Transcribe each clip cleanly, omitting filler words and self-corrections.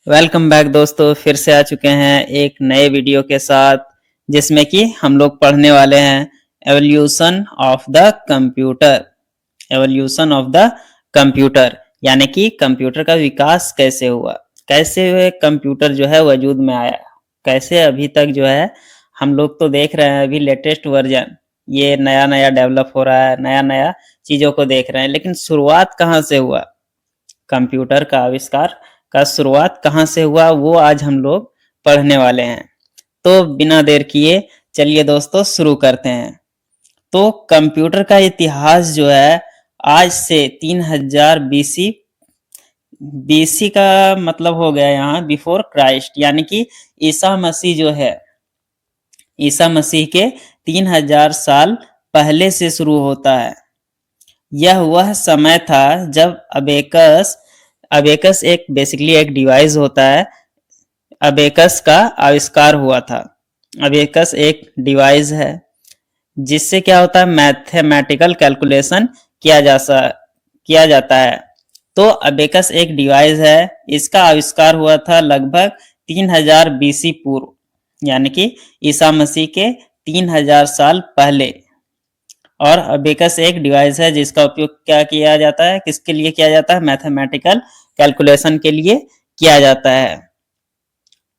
Welcome back दोस्तों, फिर से आ चुके हैं एक नए वीडियो के साथ जिसमें कि हम लोग पढ़ने वाले हैं evolution of the computer. Evolution of the computer यानी कि कंप्यूटर का विकास कैसे हुआ, कैसे हुए कंप्यूटर जो है वजूद में आया, कैसे अभी तक जो है हम लोग तो देख रहे हैं अभी लेटेस्ट वर्जन ये नया नया डेवलप हो रहा है, नया नया चीज़ों को देख रहे हैं, लेकिन शुरुआत कहाँ से हुआ, कंप्यूटर का आविष्कार का शुरुआत कहाँ से हुआ वो आज हम लोग पढ़ने वाले हैं। तो बिना देर किए चलिए दोस्तों शुरू करते हैं। तो कंप्यूटर का इतिहास जो है आज से 3000 बीसी बीसी का मतलब हो गया यहाँ बिफोर क्राइस्ट, यानी कि ईसा मसीह जो है ईसा मसीह के 3000 साल पहले से शुरू होता है। यह वह समय था जब अबेकस अबेकस एक बेसिकली एक डिवाइस होता है। अबेकस का आविष्कार हुआ था। अबेकस एक डिवाइस है जिससे क्या होता है, मैथमेटिकल कैलकुलेशन किया जाता है। तो अबेकस एक डिवाइस है, इसका आविष्कार हुआ था लगभग 3000 बीसी पूर्व, यानी कि ईसा मसीह के 3000 साल पहले। और अबेकस एक डिवाइस है जिसका उपयोग क्या किया जाता है, किसके लिए किया जाता है, मैथमेटिकल कैलकुलेशन के लिए किया जाता है।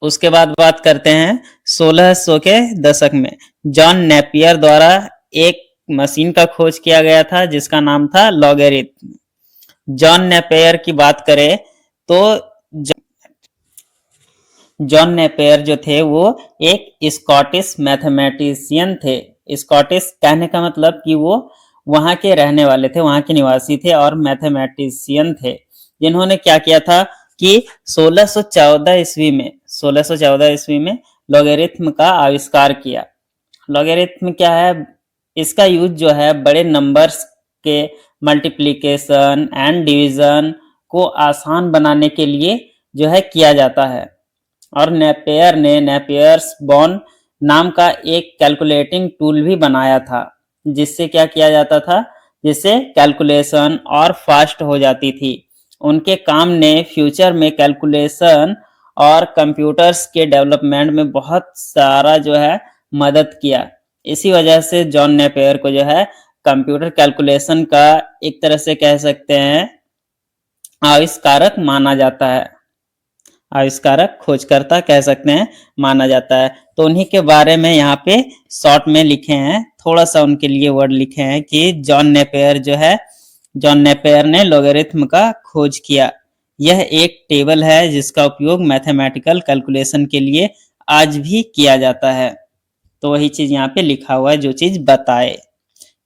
उसके बाद बात करते हैं 1600 के दशक में जॉन नेपियर द्वारा एक मशीन का खोज किया गया था जिसका नाम था लॉगरिथम। जॉन नेपियर की बात करें तो जॉन नेपियर जो थे वो एक स्कॉटिश मैथमेटिशियन थे। स्कॉटिश कहने का मतलब कि वो वहाँ के रहने वाले थे, वहाँ के निवासी थे और मैथमेटिशियन थे, जिन्होंने क्या किया था कि 1614 ईस्वी में लॉगरिथम का आविष्कार किया। लॉगरिथम क्या है, इसका यूज जो है बड़े नंबर्स के मल्टीप्लिकेशन एंड डिवीजन को आसान बनाने के लिए जो है किया जाता है। और नेपियर ने नेपियर्स बॉर्न नाम का एक कैलकुलेटिंग टूल भी बनाया था, जिससे क्या किया जाता था, जिससे कैलकुलेशन और फास्ट हो जाती थी। उनके काम ने फ्यूचर में कैलकुलेशन और कंप्यूटर्स के डेवलपमेंट में बहुत सारा जो है मदद किया। इसी वजह से जॉन नेपियर को जो है कंप्यूटर कैलकुलेशन का एक तरह से कह सकते हैं आविष्कारक माना जाता है, आविष्कारक खोजकर्ता कह सकते हैं माना जाता है। तो उन्हीं के बारे में यहाँ पे शॉर्ट में लिखे हैं, थोड़ा सा उनके लिए वर्ड लिखे हैं कि जॉन नेपियर ने लॉगरिथम का खोज किया। यह एक टेबल है जिसका उपयोग मैथमेटिकल कैलकुलेशन के लिए आज भी किया जाता है। तो वही चीज यहाँ पे लिखा हुआ है जो चीज बताए।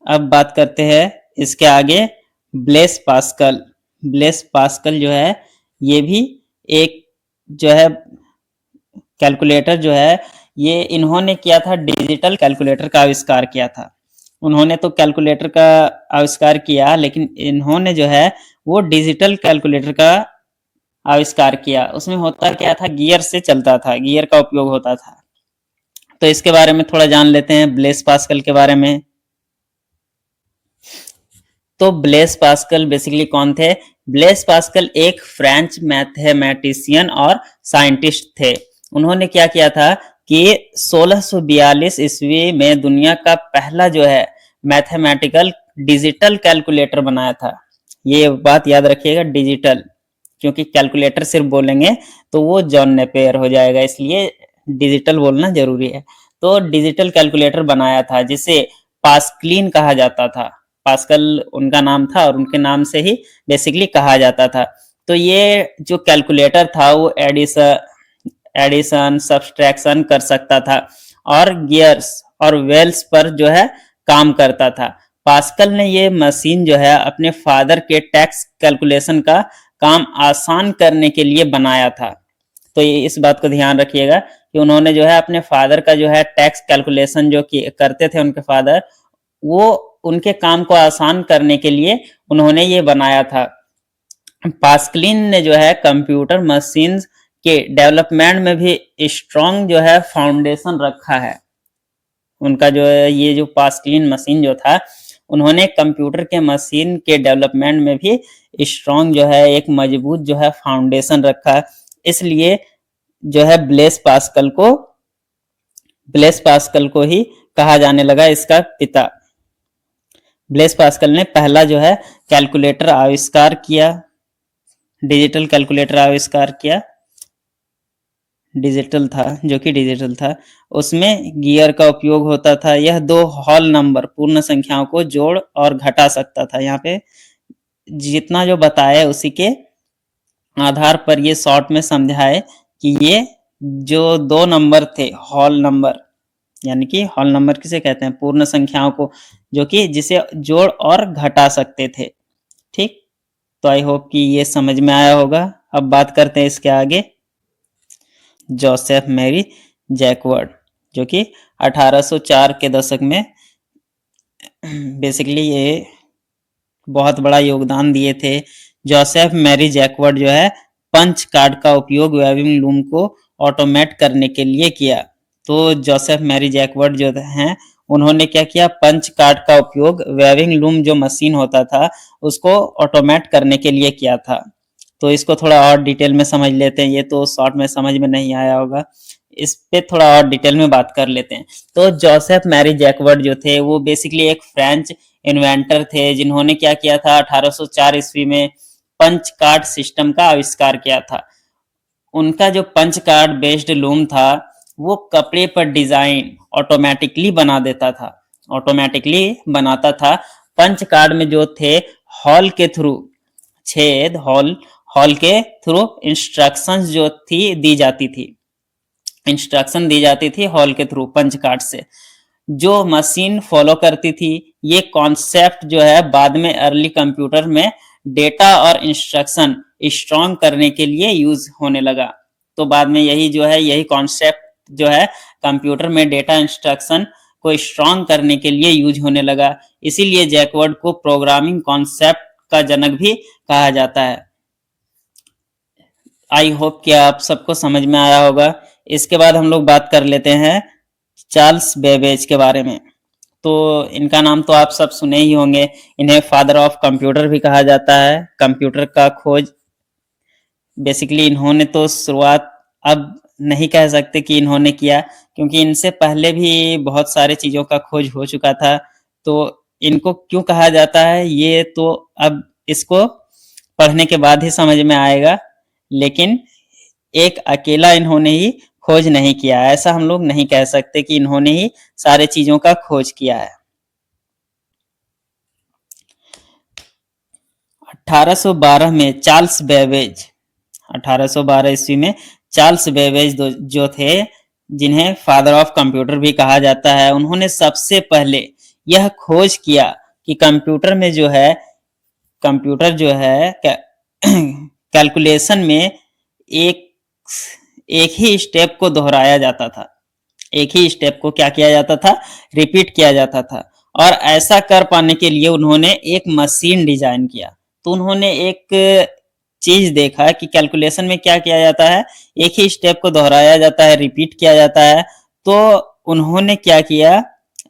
अब बात करते हैं इसके आगे ब्लेस पास्कल। ब्लेस पास्कल जो है ये भी एक जो है कैलकुलेटर जो है, ये इन्होंने किया था, डिजिटल कैलकुलेटर का आविष्कार किया था। उन्होंने तो कैलकुलेटर का आविष्कार किया, लेकिन इन्होंने जो है वो डिजिटल कैलकुलेटर का आविष्कार किया। उसमें होता क्या था, गियर से चलता था, गियर का उपयोग होता था। तो इसके बारे में थोड़ा जान लेते हैं ब्लेस पास्कल के बारे में। तो ब्लेस पास्कल बेसिकली कौन थे? ब्लेस पास्कल एक फ्रेंच मैथमेटिशियन और साइंटिस्ट थे। उन्होंने क्या किया था कि 1642 ईस्वी में दुनिया का पहला जो है मैथमेटिकल डिजिटल कैलकुलेटर बनाया था। ये बात याद रखिएगा, डिजिटल, क्योंकि कैलकुलेटर सिर्फ बोलेंगे तो वो जॉन नेपियर हो जाएगा, इसलिए डिजिटल बोलना जरूरी है। तो डिजिटल कैलकुलेटर बनाया था जिसे पास्कलिन कहा जाता था। पास्कल उनका नाम था और उनके नाम से ही बेसिकली कहा जाता था। तो ये जो कैलकुलेटर था वो एडिशन सब्सट्रैक्शन कर सकता था और गियर्स और वेल्स पर जो है काम करता था। पास्कल ने ये मशीन जो है अपने फादर के टैक्स कैलकुलेशन का काम आसान करने के लिए बनाया था। तो ये इस बात को ध्यान रखिएगा कि उन्होंने जो है अपने फादर का जो है टैक्स कैलकुलेशन जो करते थे उनके फादर, वो उनके काम को आसान करने के लिए उन्होंने ये बनाया था। पास्कलिन ने जो है कंप्यूटर मशीन्स के डेवलपमेंट में भी स्ट्रॉन्ग जो है फाउंडेशन रखा है। उनका जो है ये जो पास्कलिन मशीन जो था, उन्होंने कंप्यूटर के मशीन के डेवलपमेंट में भी स्ट्रॉन्ग जो है एक मजबूत जो है फाउंडेशन रखा। इसलिए जो है ब्लेस पास्कल को ही कहा जाने लगा इसका पिता। ब्लेस पास्कल ने पहला जो है कैलकुलेटर आविष्कार किया, डिजिटल कैलकुलेटर आविष्कार किया, डिजिटल था, जो कि डिजिटल था। उसमें गियर का उपयोग होता था। यह 2 होल नंबर पूर्ण संख्याओं को जोड़ और घटा सकता था। यहाँ पे जितना जो बताया उसी के आधार पर ये शॉर्ट में समझाए कि ये जो 2 नंबर थे होल नंबर, यानी कि होल नंबर किसे कहते हैं, पूर्ण संख्याओं को, जो कि जिसे जोड़ और घटा सकते थे। ठीक, तो आई होप कि ये समझ में आया होगा। अब बात करते हैं इसके आगे। जोसेफ मैरी जैकवर्ड, जो कि 1804 के दशक में बेसिकली ये बहुत बड़ा योगदान दिए थे। जोसेफ मैरी जैकवर्ड जो है पंच कार्ड का उपयोग वेविंग लूम को ऑटोमेट करने के लिए किया। तो जोसेफ मैरी जैकवर्ड जो हैं उन्होंने क्या किया, पंच कार्ड का उपयोग वेविंग लूम जो मशीन होता था उसको ऑटोमेट करने के लिए किया था। तो इसको थोड़ा और डिटेल में समझ लेते हैं। ये तो शॉर्ट में समझ में नहीं आया होगा, इस पे थोड़ा और डिटेल में बात कर लेते हैं। तो जोसेफ मैरी जैकवर्ड जो थे वो बेसिकली एक फ्रेंच इन्वेंटर थे जिन्होंने क्या किया था, 1804 ईस्वी में पंच कार्ड सिस्टम का आविष्कार किया था। उनका जो पंच कार्ड बेस्ड लूम था वो कपड़े पर डिजाइन ऑटोमेटिकली बना देता था, ऑटोमेटिकली बनाता था। पंच कार्ड में जो थे हॉल के थ्रू छेद हॉल के थ्रू इंस्ट्रक्शंस जो थी दी जाती थी, इंस्ट्रक्शन दी जाती थी हॉल के थ्रू पंच कार्ड से, जो मशीन फॉलो करती थी। ये कॉन्सेप्ट जो है बाद में अर्ली कंप्यूटर में डेटा और इंस्ट्रक्शन स्ट्रॉन्ग करने के लिए यूज होने लगा। तो बाद में यही कॉन्सेप्ट जो है कंप्यूटर में डेटा इंस्ट्रक्शन को स्ट्रॉन्ग करने के लिए यूज होने लगा। इसीलिए जैकवर्ड को प्रोग्रामिंग कॉन्सेप्ट का जनक भी कहा जाता है। आई होप कि आप सबको समझ में आया होगा। इसके बाद हम लोग बात कर लेते हैं चार्ल्स बेबेज के बारे में। तो इनका नाम तो आप सब सुने ही होंगे। इन्हें फादर ऑफ कंप्यूटर भी कहा जाता है। कंप्यूटर का खोज बेसिकली इन्होंने तो शुरुआत अब नहीं कह सकते कि इन्होंने किया, क्योंकि इनसे पहले भी बहुत सारे चीजों का खोज हो चुका था। तो इनको क्यों कहा जाता है ये तो अब इसको पढ़ने के बाद ही समझ में आएगा। लेकिन एक अकेला इन्होंने ही खोज नहीं किया, ऐसा हम लोग नहीं कह सकते कि इन्होंने ही सारे चीजों का खोज किया है। 1812 में चार्ल्स बेबेज, 1812 ईस्वी में चार्ल्स बेबेज जो थे, जिन्हें फादर ऑफ कंप्यूटर भी कहा जाता है, उन्होंने सबसे पहले यह खोज किया कि कंप्यूटर जो है कैलकुलेशन में एक एक ही स्टेप को दोहराया जाता था। एक ही स्टेप को क्या किया जाता था, रिपीट किया जाता था। और ऐसा कर पाने के लिए उन्होंने एक मशीन डिजाइन किया। तो उन्होंने एक चीज देखा कि कैलकुलेशन में क्या किया जाता है, एक ही स्टेप को दोहराया जाता है, रिपीट किया जाता है। तो उन्होंने क्या किया,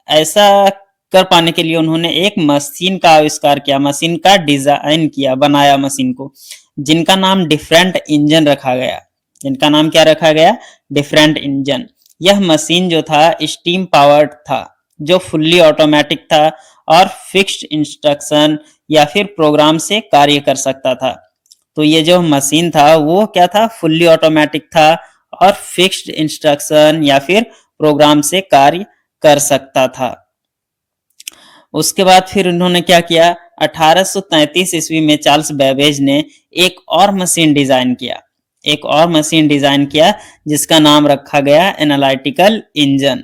ऐसा कर पाने के लिए उन्होंने एक मशीन का आविष्कार किया, मशीन का डिजाइन किया, बनाया मशीन को, जिनका नाम डिफरेंट इंजन रखा गया। जिनका नाम क्या रखा गया, डिफरेंट इंजन। यह मशीन जो था स्टीम पावर्ड था, जो फुल्ली ऑटोमेटिक था और फिक्स्ड इंस्ट्रक्शन या फिर प्रोग्राम से कार्य कर सकता था। तो ये जो मशीन था वो क्या था, फुल्ली ऑटोमेटिक था और फिक्स्ड इंस्ट्रक्शन या फिर प्रोग्राम से कार्य कर सकता था। उसके बाद फिर उन्होंने क्या किया, 1833 ईस्वी में चार्ल्स बेबेज ने एक और मशीन डिजाइन किया, एक और मशीन डिजाइन किया जिसका नाम रखा गया एनालिटिकल इंजन।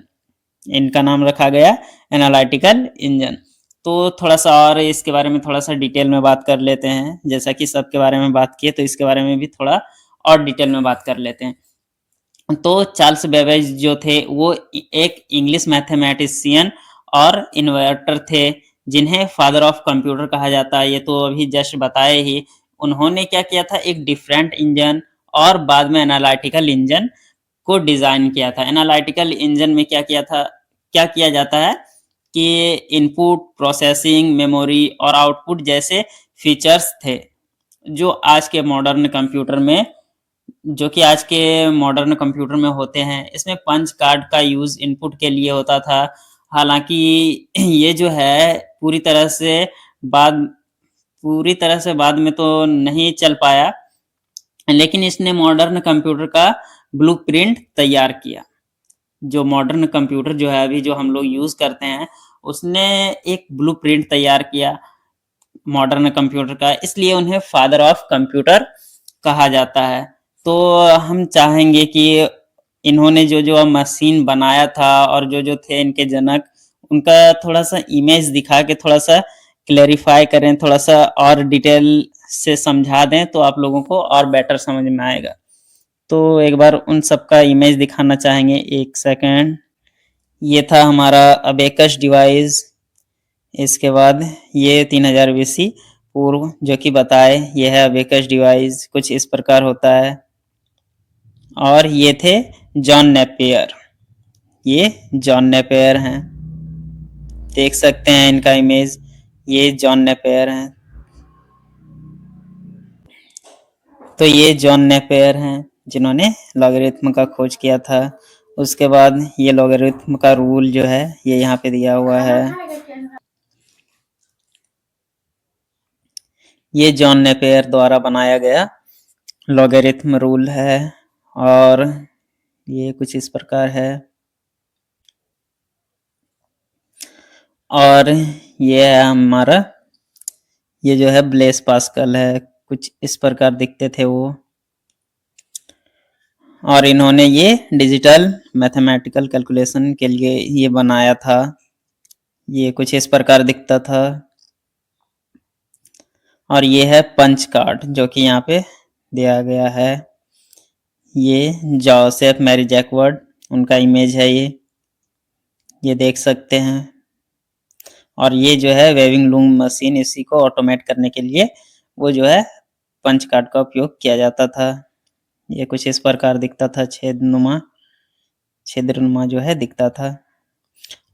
इनका नाम रखा गया एनालिटिकल इंजन। तो थोड़ा सा और इसके बारे में थोड़ा सा डिटेल में बात कर लेते हैं। जैसा कि सबके बारे में बात किए तो इसके बारे में भी थोड़ा और डिटेल में बात कर लेते हैं। तो चार्ल्स बेबेज जो थे वो एक इंग्लिश मैथमेटिशियन और इन्वेंटर थे, जिन्हें फादर ऑफ कंप्यूटर कहा जाता है। ये तो अभी जस्ट बताए ही। उन्होंने क्या किया था, एक डिफरेंट इंजन और बाद में एनालिटिकल इंजन को डिजाइन किया था। एनालिटिकल इंजन में क्या किया जाता है कि इनपुट, प्रोसेसिंग, मेमोरी और आउटपुट जैसे फीचर्स थे जो आज के मॉडर्न कंप्यूटर में जो कि आज के मॉडर्न कंप्यूटर में होते हैं। इसमें पंच कार्ड का यूज़ इनपुट के लिए होता था। हालाँकि ये जो है बाद पूरी तरह से बाद में तो नहीं चल पाया, लेकिन इसने मॉडर्न कंप्यूटर का ब्लूप्रिंट तैयार किया। जो मॉडर्न कंप्यूटर जो है अभी जो हम लोग यूज़ करते हैं, उसने एक ब्लूप्रिंट तैयार किया मॉडर्न कंप्यूटर का, इसलिए उन्हें फादर ऑफ कंप्यूटर कहा जाता है। तो हम चाहेंगे कि इन्होंने जो-जो मशीन बनाया था और जो-जो थे इनके जनक, उनका थोड़ा-सा इमेज दिखा के थोड़ा-सा क्लैरिफ़ाई करें, थोड़ा-सा और डिटेल से समझा दें तो आप लोगों को और बेटर समझ में आएगा। तो एक बार उन सब का इमेज दिखाना चाहेंगे, 1 सेकंड। ये था हमारा अबेकस डिवाइस। इसके बाद ये 3000 बीसी पूर्व जो कि बताए, ये है अबेकस डिवाइस, कुछ इस प्रकार होता है। और ये थे जॉन नेपियर, ये जॉन नेपियर हैं, देख सकते हैं इनका इमेज, ये जॉन नेपियर हैं। तो ये जॉन नेपियर हैं जिन्होंने लॉगरिथम का खोज किया था। उसके बाद ये लॉगरिथम का रूल जो है ये यहाँ पे दिया हुआ है। ये जॉन नेपियर द्वारा बनाया गया लॉगरिथम रूल है और ये कुछ इस प्रकार है। और ये है हमारा, ये जो है ब्लेस पास्कल है, कुछ इस प्रकार दिखते थे वो। और इन्होंने ये डिजिटल मैथमेटिकल कैलकुलेशन के लिए ये बनाया था, ये कुछ इस प्रकार दिखता था। और ये है पंच कार्ड जो कि यहाँ पे दिया गया है, ये जोसेफ मैरी जैकवर्ड, उनका इमेज है ये देख सकते हैं। और ये जो है वेविंग लूम मशीन, इसी को ऑटोमेट करने के लिए वो जो है पंच कार्ड का उपयोग किया जाता था। ये कुछ इस प्रकार दिखता था, छिद्रनुमा जो है दिखता था।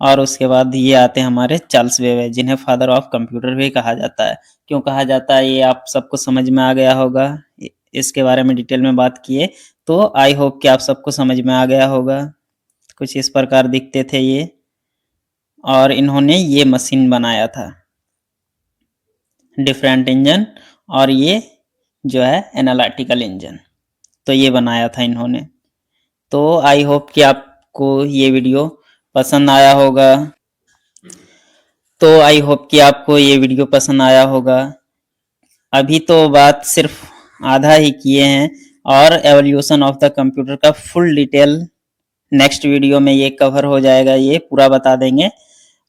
और उसके बाद ये आते हैं हमारे चार्ल्स बेबेज, जिन्हें फादर ऑफ कंप्यूटर भी कहा जाता है। क्यों कहा जाता है ये आप सबको समझ में आ गया होगा। इसके बारे में डिटेल में बात किए तो आई होप कि आप सबको समझ में आ गया होगा। कुछ इस प्रकार दिखते थे ये, और इन्होंने ये मशीन बनाया था डिफरेंट इंजन, और ये जो है एनालिटिकल इंजन, तो ये बनाया था इन्होंने। तो आई होप कि आपको ये वीडियो पसंद आया होगा। अभी तो बात सिर्फ आधा ही किए हैं, और एवोल्यूशन ऑफ द कंप्यूटर का फुल डिटेल नेक्स्ट वीडियो में ये कवर हो जाएगा, ये पूरा बता देंगे।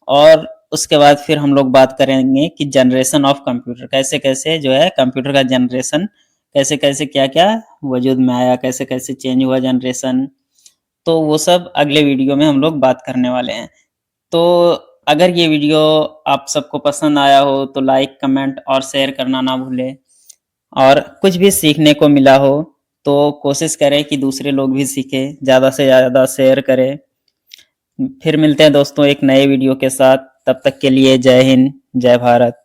और उसके बाद फिर हम लोग बात करेंगे कि जनरेशन ऑफ कंप्यूटर, कैसे कैसे जो है कंप्यूटर का जनरेशन, कैसे कैसे क्या क्या वजूद में आया, कैसे कैसे चेंज हुआ जनरेशन। तो वो सब अगले वीडियो में हम लोग बात करने वाले हैं। तो अगर ये वीडियो आप सबको पसंद आया हो तो लाइक, कमेंट और शेयर करना ना भूलें। और कुछ भी सीखने को मिला हो तो कोशिश करें कि दूसरे लोग भी सीखें, ज़्यादा से ज़्यादा शेयर करें। फिर मिलते हैं दोस्तों एक नए वीडियो के साथ, तब तक के लिए जय हिंद, जय भारत।